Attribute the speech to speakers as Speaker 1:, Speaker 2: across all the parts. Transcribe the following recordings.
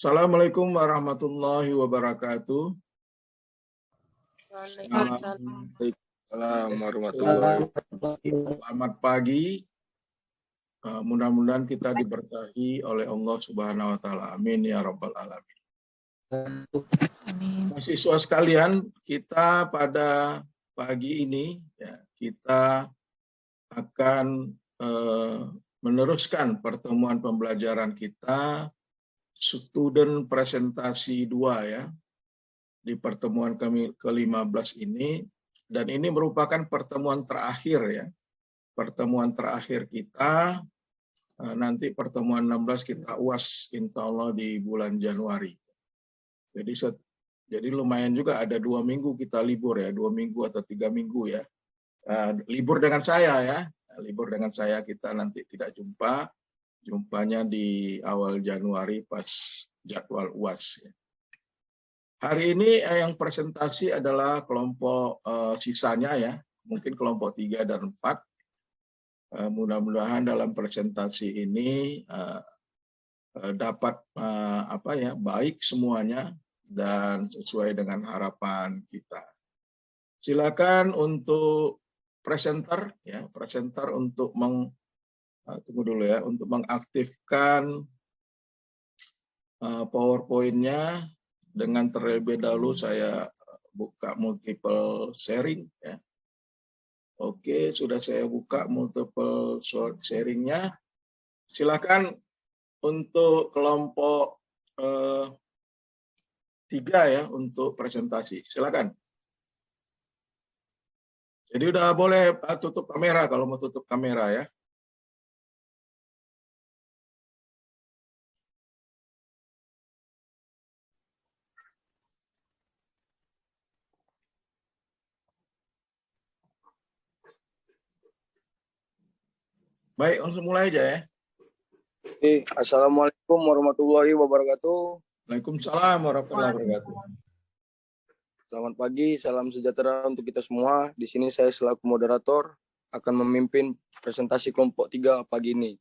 Speaker 1: Assalamualaikum warahmatullahi wabarakatuh.
Speaker 2: Waalaikumsalam.
Speaker 1: Selamat pagi. Mudah-mudahan kita diberkahi oleh Allah Subhanahu wa taala. Amin ya rabbal alamin. Mahasiswa sekalian, kita pada pagi ini ya, kita akan meneruskan pertemuan pembelajaran kita student presentasi 2 ya. Di pertemuan kami ke-15 ini, dan ini merupakan pertemuan terakhir ya. Pertemuan terakhir kita, nanti pertemuan 16 kita UAS insya Allah di bulan Januari. Jadi lumayan juga, ada 2 minggu kita libur ya, 2 minggu atau 3 minggu ya. Libur dengan saya ya, libur dengan saya, kita nanti tidak jumpanya di awal Januari pas jadwal UAS ya. Hari ini yang presentasi adalah kelompok sisanya ya, mungkin kelompok 3 dan 4. Mudah-mudahan dalam presentasi ini dapat baik semuanya dan sesuai dengan harapan kita. Silakan untuk presenter ya, presenter untuk untuk mengaktifkan PowerPoint-nya. Dengan terlebih dahulu saya buka multiple sharing ya. Oke, sudah saya buka multiple sharingnya. Silakan untuk kelompok 3 ya untuk presentasi. Silakan. Jadi udah boleh tutup kamera kalau mau tutup kamera ya. Baik, langsung mulai aja ya.
Speaker 3: Assalamualaikum warahmatullahi wabarakatuh.
Speaker 1: Waalaikumsalam warahmatullahi wabarakatuh.
Speaker 3: Selamat pagi, salam sejahtera untuk kita semua. Di sini saya selaku moderator akan memimpin presentasi kelompok 3 pagi ini.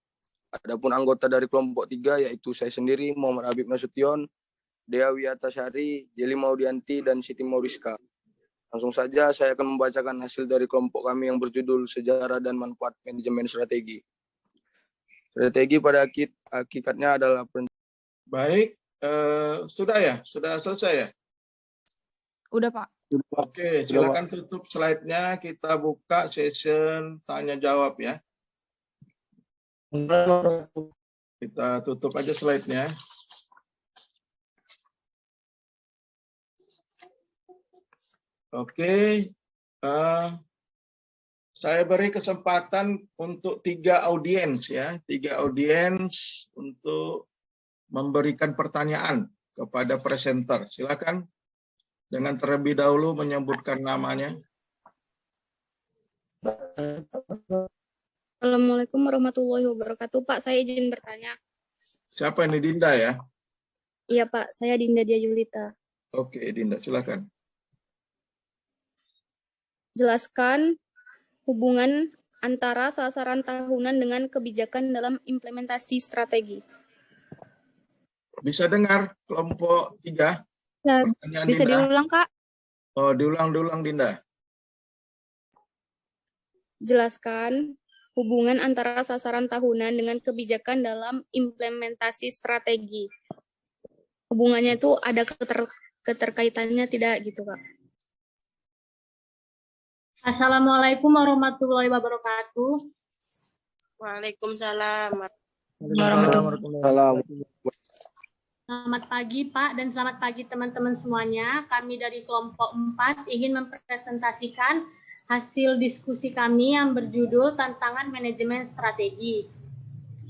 Speaker 3: Adapun anggota dari kelompok 3 yaitu saya sendiri, Muhammad Habib Nasution, Dea Wiyatasari, Jeli Maudianti, dan Siti Mauriska. Langsung saja saya akan membacakan hasil dari kelompok kami yang berjudul Sejarah dan Manfaat Manajemen Strategi. Strategi pada hakikatnya adalah...
Speaker 1: Baik, sudah ya? Sudah selesai ya?
Speaker 2: Udah, Pak.
Speaker 1: Oke, silakan tutup slide-nya. Kita buka session tanya jawab ya. Kita tutup aja slide-nya. Oke, saya beri kesempatan untuk 3 audiens ya, 3 audiens untuk memberikan pertanyaan kepada presenter. Silakan dengan terlebih dahulu menyebutkan namanya.
Speaker 4: Assalamualaikum warahmatullahi wabarakatuh. Pak, saya izin bertanya.
Speaker 1: Siapa ini, Dinda ya?
Speaker 4: Iya Pak, saya Dinda Dia Julita.
Speaker 1: Oke, Dinda, silakan.
Speaker 4: Jelaskan hubungan antara sasaran tahunan dengan kebijakan dalam implementasi strategi.
Speaker 1: Bisa dengar kelompok 3?
Speaker 4: Ya, bisa
Speaker 1: Dinda.
Speaker 4: diulang, Kak?
Speaker 1: Oh, diulang Dinda.
Speaker 4: Jelaskan hubungan antara sasaran tahunan dengan kebijakan dalam implementasi strategi. Hubungannya itu ada keterkaitannya tidak gitu, Kak?
Speaker 5: Assalamualaikum warahmatullahi wabarakatuh.
Speaker 2: Waalaikumsalam.
Speaker 5: Selamat pagi Pak dan selamat pagi teman-teman semuanya. Kami dari kelompok 4 ingin mempresentasikan hasil diskusi kami yang berjudul Tantangan Manajemen Strategi.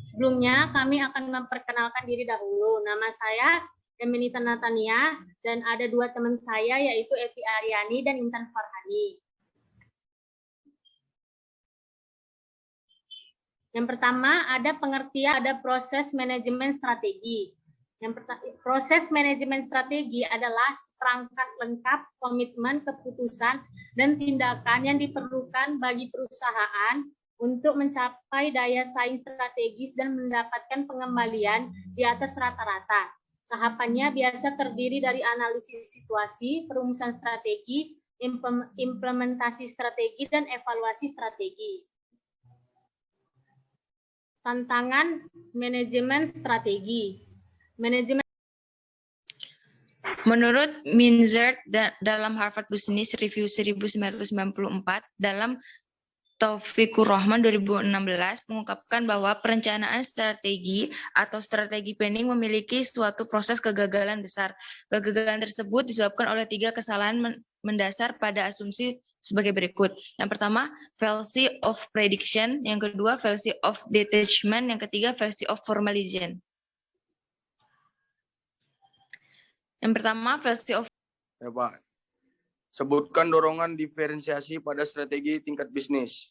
Speaker 5: Sebelumnya kami akan memperkenalkan diri dahulu. Nama saya Emenita Natania dan ada 2 teman saya yaitu Evi Aryani dan Intan Farhani. Yang pertama ada pengertian, ada proses manajemen strategi. Proses manajemen strategi adalah perangkat lengkap komitmen, keputusan, dan tindakan yang diperlukan bagi perusahaan untuk mencapai daya saing strategis dan mendapatkan pengembalian di atas rata-rata. Tahapannya biasa terdiri dari analisis situasi, perumusan strategi, implementasi strategi, dan evaluasi strategi. Tantangan manajemen strategi. Manajemen
Speaker 6: Menurut Minzert dalam Harvard Business Review 1994, dalam Taufikur Rahman 2016 mengungkapkan bahwa perencanaan strategi atau strategi planning memiliki suatu proses kegagalan besar. Kegagalan tersebut disebabkan oleh 3 kesalahan mendasar pada asumsi sebagai berikut. Yang pertama, fallacy of prediction. Yang kedua, fallacy of detachment. Yang ketiga, fallacy of formalization. Yang pertama, fallacy of...
Speaker 3: Ya, Pak. Sebutkan dorongan diferensiasi pada strategi tingkat bisnis.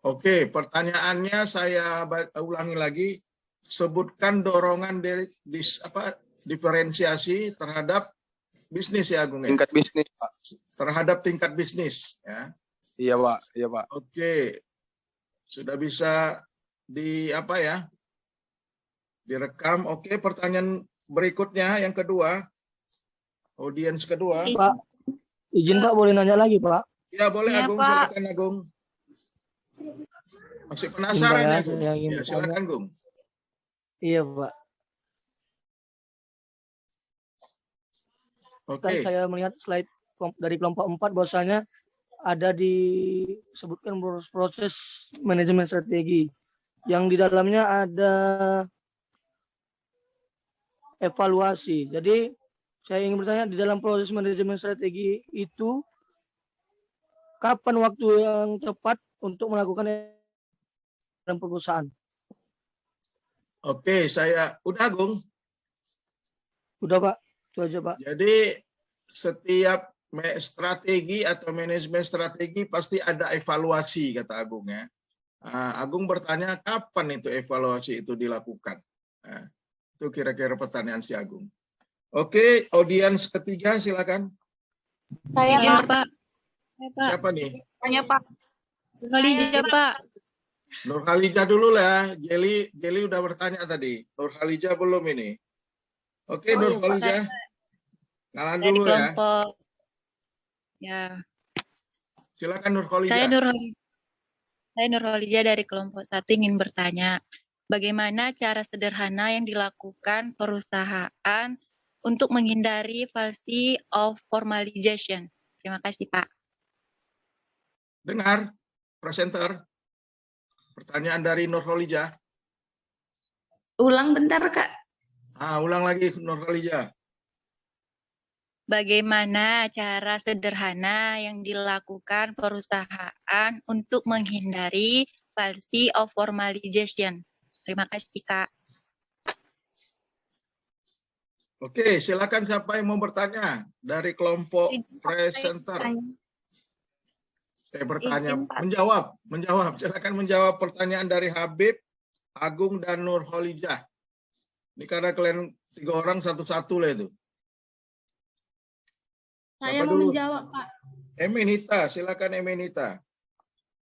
Speaker 1: Oke, pertanyaannya saya ulangi lagi. Sebutkan dorongan diferensiasi terhadap bisnis ya, Agung.
Speaker 3: Tingkat bisnis, Pak.
Speaker 1: Terhadap tingkat bisnis. Ya.
Speaker 3: Iya, Pak. Iya, Pak.
Speaker 1: Oke, sudah bisa direkam. Oke, pertanyaan berikutnya yang kedua. Audiens kedua.
Speaker 7: Pak, izin Pak, boleh nanya lagi Pak?
Speaker 1: Ya boleh
Speaker 2: Ya,
Speaker 1: Agung,
Speaker 2: Pak.
Speaker 1: silakan Agung. Masih penasaran ya, Agung?
Speaker 7: Saya ingin
Speaker 1: Ya, silakan Agung.
Speaker 7: Iya Pak.
Speaker 1: Oke.
Speaker 7: Kan saya melihat slide dari kelompok 4 bahwasanya ada disebutkan proses manajemen strategi yang di dalamnya ada evaluasi. Jadi saya ingin bertanya, di dalam proses manajemen strategi itu kapan waktu yang tepat untuk melakukan dalam perusahaan?
Speaker 1: Oke, udah Agung.
Speaker 7: Udah Pak, itu aja Pak.
Speaker 1: Jadi setiap strategi atau manajemen strategi pasti ada evaluasi, kata Agung ya. Agung bertanya kapan itu evaluasi itu dilakukan. Itu kira-kira pertanyaan si Agung. Oke, audiens ketiga silakan.
Speaker 2: Saya,
Speaker 6: Iya,
Speaker 2: Pak.
Speaker 1: Siapa nih?
Speaker 2: Tanya, Pak. Nurhalijah, Pak.
Speaker 1: Nurhalijah dulu lah. Geli udah bertanya tadi. Nurhalijah belum ini. Oke, Nurhalijah. Kenalan
Speaker 6: Dari
Speaker 1: dulu ya.
Speaker 6: kelompok. Ya.
Speaker 1: Silakan Nurhalijah.
Speaker 6: Saya Nurhalijah dari kelompok 1 ingin bertanya, bagaimana cara sederhana yang dilakukan perusahaan untuk menghindari fallacy of formalization? Terima kasih, Pak.
Speaker 1: Dengar, presenter. Pertanyaan dari Nurhalijah.
Speaker 6: Ulang bentar, Kak.
Speaker 1: Ulang lagi Nurhalijah.
Speaker 6: Bagaimana cara sederhana yang dilakukan perusahaan untuk menghindari fallacy of formalization? Terima kasih, Kak.
Speaker 1: Oke, silakan siapa yang mau bertanya dari kelompok presenter. Saya bertanya, menjawab. Silakan menjawab pertanyaan dari Habib, Agung, dan Nurhalijah. Ini karena kalian 3 orang satu-satu lah itu.
Speaker 5: Saya
Speaker 1: Siapa
Speaker 5: mau
Speaker 1: dulu?
Speaker 5: menjawab, Pak.
Speaker 1: Emenita, silakan Emenita.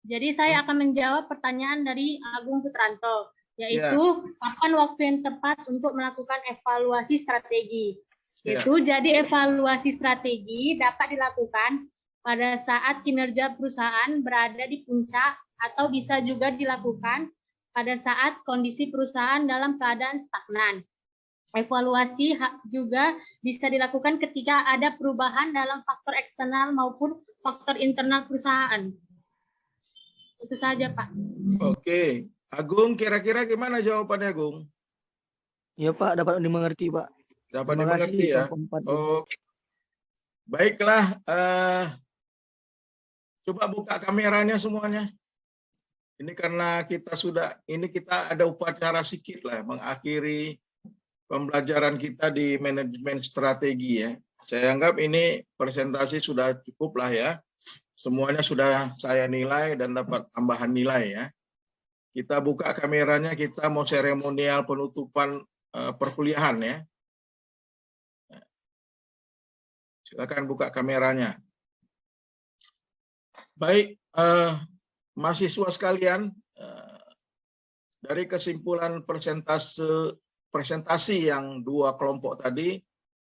Speaker 5: Jadi saya akan menjawab pertanyaan dari Agung Putranto, yaitu kapan waktu yang tepat untuk melakukan evaluasi strategi. Jadi evaluasi strategi dapat dilakukan pada saat kinerja perusahaan berada di puncak atau bisa juga dilakukan pada saat kondisi perusahaan dalam keadaan stagnan. Evaluasi juga bisa dilakukan ketika ada perubahan dalam faktor eksternal maupun faktor internal perusahaan. Itu saja, Pak.
Speaker 1: Oke. Agung, kira-kira gimana jawabannya, Agung?
Speaker 7: Ya Pak, dapat dimengerti Pak.
Speaker 1: Dapat
Speaker 7: Terima
Speaker 1: dimengerti
Speaker 7: kasih,
Speaker 1: ya?
Speaker 7: kelompok 4.
Speaker 1: Oke. Baiklah. Coba buka kameranya semuanya. Ini karena kita ada upacara sikit lah mengakhiri pembelajaran kita di manajemen strategi ya. Saya anggap ini presentasi sudah cukup lah ya. Semuanya sudah saya nilai dan dapat tambahan nilai ya. Kita buka kameranya, kita mau seremonial penutupan perkuliahan ya. Silakan buka kameranya. Baik, mahasiswa sekalian, dari kesimpulan presentasi yang dua kelompok tadi,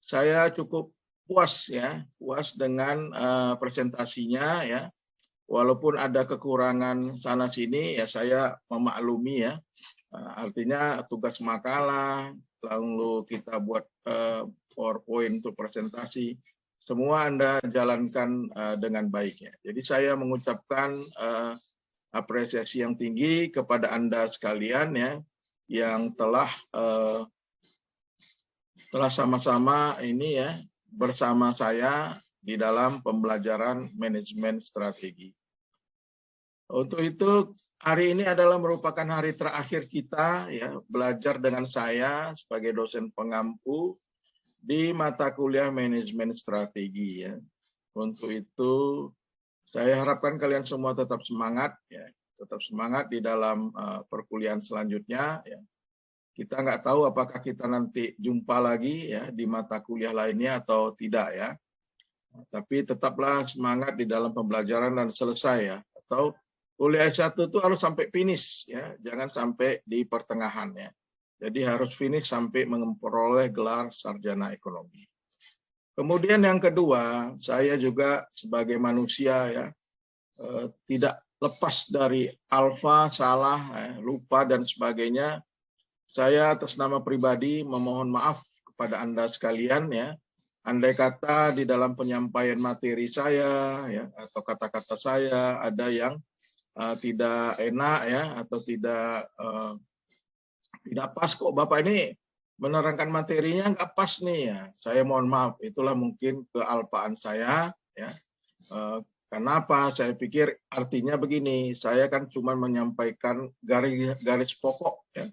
Speaker 1: saya cukup puas ya, puas dengan presentasinya ya. Walaupun ada kekurangan sana sini ya saya memaklumi ya. Artinya tugas makalah, lalu kita buat PowerPoint untuk presentasi, semua Anda jalankan dengan baik ya. Jadi saya mengucapkan apresiasi yang tinggi kepada Anda sekalian ya, yang telah sama-sama ini ya bersama saya di dalam pembelajaran manajemen strategi. Untuk itu hari ini adalah merupakan hari terakhir kita ya belajar dengan saya sebagai dosen pengampu di mata kuliah manajemen strategi ya. Untuk itu saya harapkan kalian semua tetap semangat ya, tetap semangat di dalam perkuliahan selanjutnya ya. Kita nggak tahu apakah kita nanti jumpa lagi ya di mata kuliah lainnya atau tidak ya. Tapi tetaplah semangat di dalam pembelajaran dan selesai ya. Atau kuliah S1 itu harus sampai finish ya, jangan sampai di pertengahan ya. Jadi harus finish sampai memperoleh gelar sarjana ekonomi. Kemudian yang kedua, saya juga sebagai manusia ya tidak lepas dari alfa, salah, lupa dan sebagainya. Saya atas nama pribadi memohon maaf kepada Anda sekalian ya. Andai kata di dalam penyampaian materi saya ya atau kata-kata saya ada yang tidak enak ya atau tidak pas kok Bapak ini menerangkan materinya nggak pas nih ya. Saya mohon maaf, itulah mungkin kealpaan saya ya. Kenapa? Saya pikir artinya begini, saya kan cuma menyampaikan garis pokok ya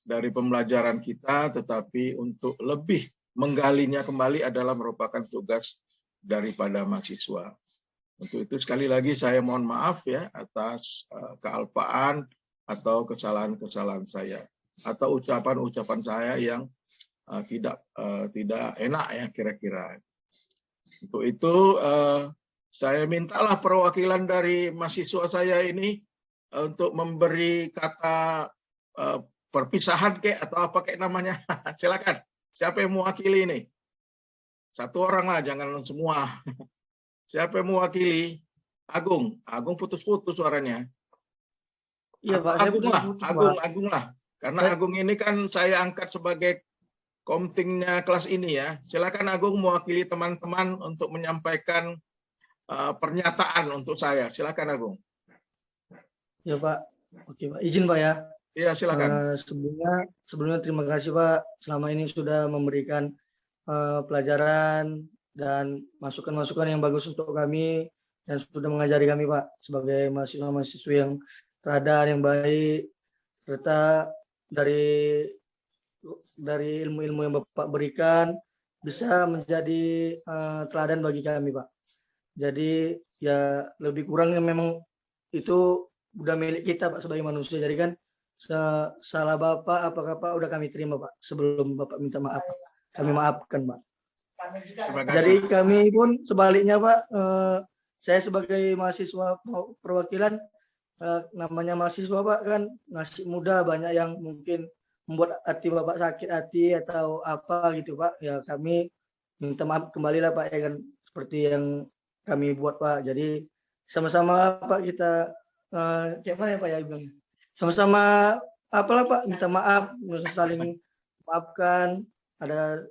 Speaker 1: dari pembelajaran kita, tetapi untuk lebih menggalinya kembali adalah merupakan tugas daripada mahasiswa. Untuk itu sekali lagi saya mohon maaf ya atas kealpaan atau kesalahan-kesalahan saya atau ucapan-ucapan saya yang tidak enak ya kira-kira. Untuk itu saya mintalah perwakilan dari mahasiswa saya ini untuk memberi kata perpisahan atau apa namanya. Silakan. Siapa yang mewakili ini? Satu orang lah, jangan semua. Siapa yang mewakili? Agung. Agung putus-putus suaranya.
Speaker 7: Iya Pak.
Speaker 1: Agung lah. Karena Agung ini kan saya angkat sebagai komtingnya kelas ini ya. Silakan Agung mewakili teman-teman untuk menyampaikan pernyataan untuk saya. Silakan Agung.
Speaker 7: Ya Pak. Oke Pak. Izin Pak ya.
Speaker 1: Iya silakan.
Speaker 7: Sebelumnya terima kasih Pak. Selama ini sudah memberikan pelajaran dan masukan-masukan yang bagus untuk kami dan sudah mengajari kami Pak sebagai mahasiswa-mahasiswa yang teladan, yang baik, serta dari ilmu-ilmu yang Bapak berikan bisa menjadi teladan bagi kami Pak. Jadi ya lebih kurangnya memang itu udah milik kita Pak sebagai manusia. Jadi kan salah Bapak apakah Pak udah kami terima Pak sebelum Bapak minta maaf. Kami maafkan Pak. Jadi kami pun sebaliknya Pak, saya sebagai mahasiswa perwakilan, namanya mahasiswa Pak kan masih muda, banyak yang mungkin membuat hati Bapak sakit hati atau apa gitu Pak. Ya kami minta maaf kembali lah Pak ya kan seperti yang kami buat Pak. Jadi sama-sama Pak kita kayak mana ya Pak ya bilang. Sama-sama apalah Pak minta maaf, saling maafkan, ada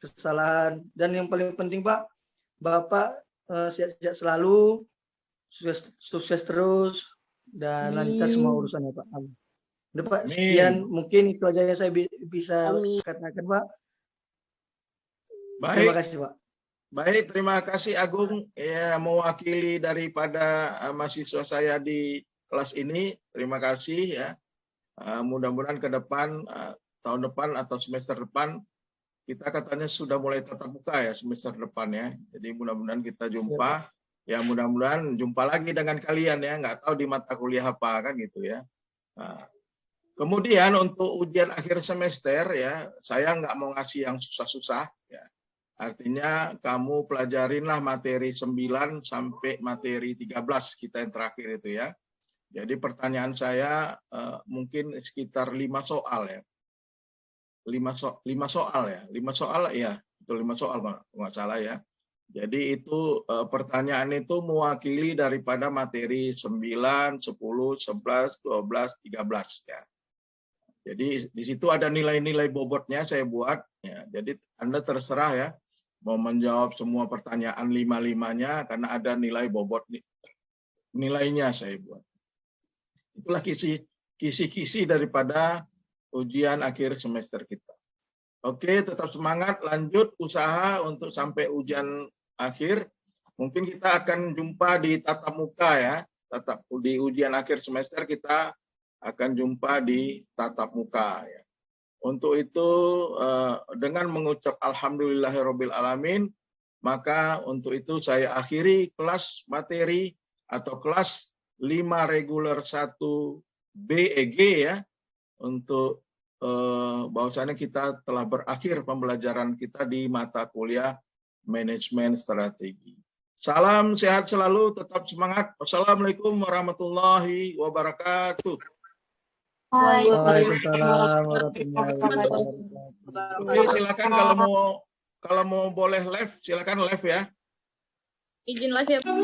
Speaker 7: kesalahan dan yang paling penting Pak, Bapak sehat-sehat selalu, sukses terus dan lancar semua urusannya Pak. Amin. Udah Pak, sekian mungkin itu aja yang saya bisa katakan Pak.
Speaker 1: Baik.
Speaker 7: Terima kasih Pak.
Speaker 1: Baik, terima kasih Agung ya mewakili daripada mahasiswa saya di kelas ini. Terima kasih ya. Mudah-mudahan ke depan tahun depan atau semester depan kita katanya sudah mulai tatap muka ya semester depan ya. Jadi mudah-mudahan kita jumpa. Ya mudah-mudahan jumpa lagi dengan kalian ya. Nggak tahu di mata kuliah apa kan gitu ya. Nah, kemudian untuk ujian akhir semester ya, saya nggak mau ngasih yang susah-susah ya. Artinya kamu pelajarinlah materi 9 sampai materi 13 kita yang terakhir itu ya. Jadi pertanyaan saya mungkin sekitar 5 soal ya. 5 soal ya. 5 soal ya. Betul 5 soal nggak salah ya. Jadi itu pertanyaan itu mewakili daripada materi 9, 10, 11, 12, 13 ya. Jadi di situ ada nilai-nilai bobotnya saya buat ya. Jadi Anda terserah ya mau menjawab semua pertanyaan 5-5-nya karena ada nilai bobot nilainya saya buat. Itulah kisi-kisi daripada ujian akhir semester kita. Oke, tetap semangat, lanjut usaha untuk sampai ujian akhir. Mungkin kita akan jumpa di tatap muka ya. Di ujian akhir semester kita akan jumpa di tatap muka ya. Untuk itu dengan mengucap alhamdulillahirabbil alamin, maka untuk itu saya akhiri kelas materi atau kelas 5 reguler 1 BEG ya, untuk bahwasannya kita telah berakhir pembelajaran kita di mata kuliah manajemen strategi. Salam sehat selalu, tetap semangat. Wassalamualaikum warahmatullahi wabarakatuh.
Speaker 7: Waalaikumsalam warahmatullahi wabarakatuh.
Speaker 1: Oke, silakan kalau mau boleh live, silakan live ya.
Speaker 4: Izin live ya, Pak.